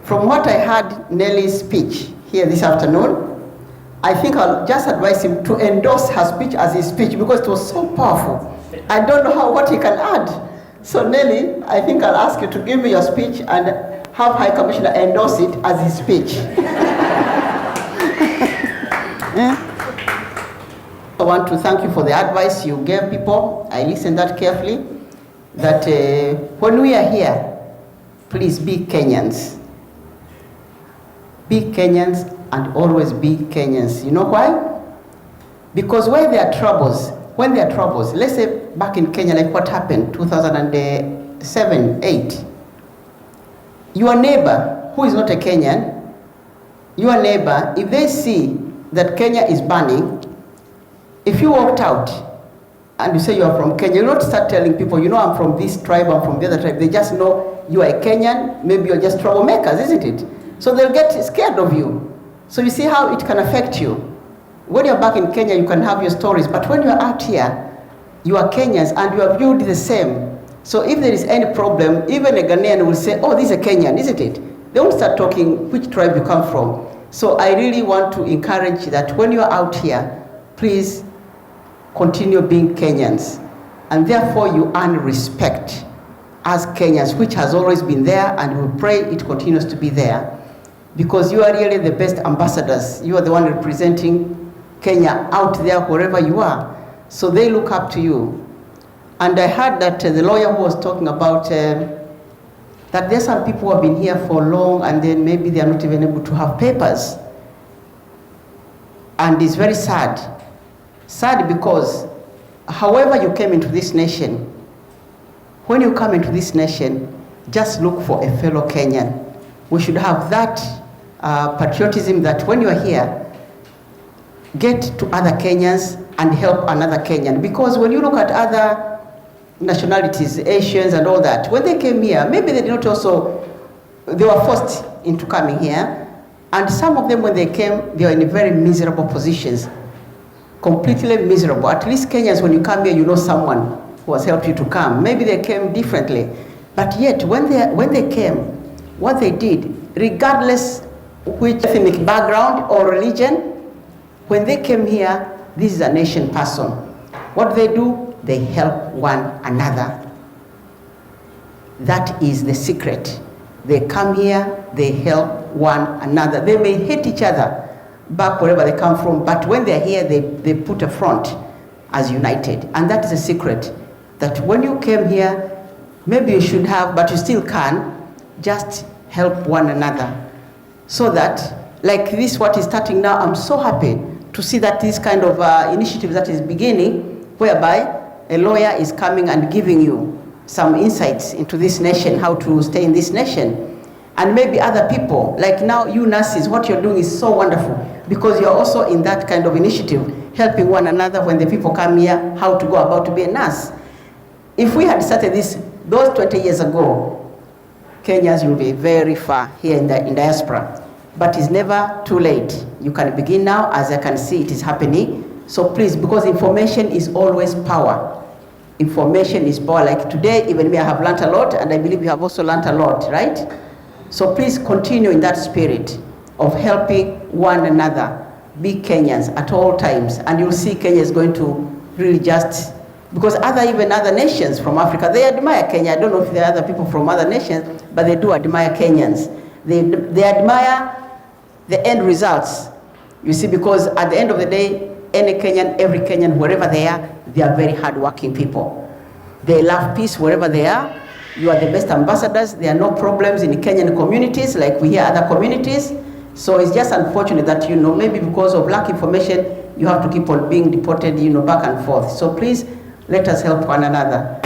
from what I heard Nelly's speech here this afternoon, I think I'll just advise him to endorse her speech as his speech because it was so powerful. I don't know what he can add. So Nelly, I think I'll ask you to give me your speech and have High Commissioner endorse it as his speech. I want to thank you for the advice you gave people. I listened that carefully. That when we are here, please be Kenyans. Be Kenyans and always be Kenyans. You know why? Because when there are troubles, let's say back in Kenya, like what happened 2007, 8, your neighbor who is not a Kenyan, your neighbor, if they see that Kenya is burning, if you walked out and you say you are from Kenya, you not start telling people, you know, I'm from this tribe, I'm from the other tribe. They just know you are a Kenyan, maybe you're just troublemakers, isn't it? So they'll get scared of you. So you see how it can affect you. When you're back in Kenya, you can have your stories, but when you're out here, you are Kenyans and you are viewed the same. So if there is any problem, even a Ghanaian will say, oh, this is a Kenyan, isn't it? They won't start talking which tribe you come from. So I really want to encourage that when you're out here, please continue being Kenyans. And therefore you earn respect as Kenyans, which has always been there, and we pray it continues to be there. Because you are really the best ambassadors. You are the one representing Kenya out there wherever you are. So they look up to you. And I heard that the lawyer who was talking about that there's some people who have been here for long and then maybe they are not even able to have papers. And it's very sad. Sad because however you came into this nation, when you come into this nation, just look for a fellow Kenyan. We should have that patriotism that when you're here, get to other Kenyans and help another Kenyan. Because when you look at other nationalities, Asians and all that, when they came here, maybe they did not also, they were forced into coming here. And some of them, when they came, they were in very miserable positions, completely miserable. At least Kenyans, when you come here, you know someone who has helped you to come. Maybe they came differently. But yet, when they came, what they did, regardless which ethnic background or religion, when they came here, this is a nation person. What they do? They help one another. That is the secret. They come here, they help one another. They may hate each other back wherever they come from, but when they're here, they put a front as united. And that is the secret. That when you came here, maybe you should have, but you still can, just help one another. So that, like this, what is starting now, I'm so happy to see that this kind of initiative that is beginning, whereby a lawyer is coming and giving you some insights into this nation, how to stay in this nation. And maybe other people, like now you nurses, what you're doing is so wonderful because you're also in that kind of initiative, helping one another when the people come here, how to go about to be a nurse. If we had started this those 20 years ago, Kenyans will be very far here in diaspora. But it's never too late. You can begin now, as I can see it is happening. So please, because information is always power. Information is power. Like today, even me, I have learned a lot, and I believe you have also learned a lot, right? So please continue in that spirit of helping one another. Be Kenyans at all times, and you'll see Kenya is going to really just, because even other nations from Africa, they admire Kenya. I don't know if there are other people from other nations, but they do admire Kenyans. They admire the end results, you see, because at the end of the day, any Kenyan, every Kenyan, wherever they are very hardworking people. They love peace wherever they are. You are the best ambassadors. There are no problems in Kenyan communities like we hear other communities. So it's just unfortunate that, you know, maybe because of lack of information, you have to keep on being deported, you know, back and forth. So please, let us help one another.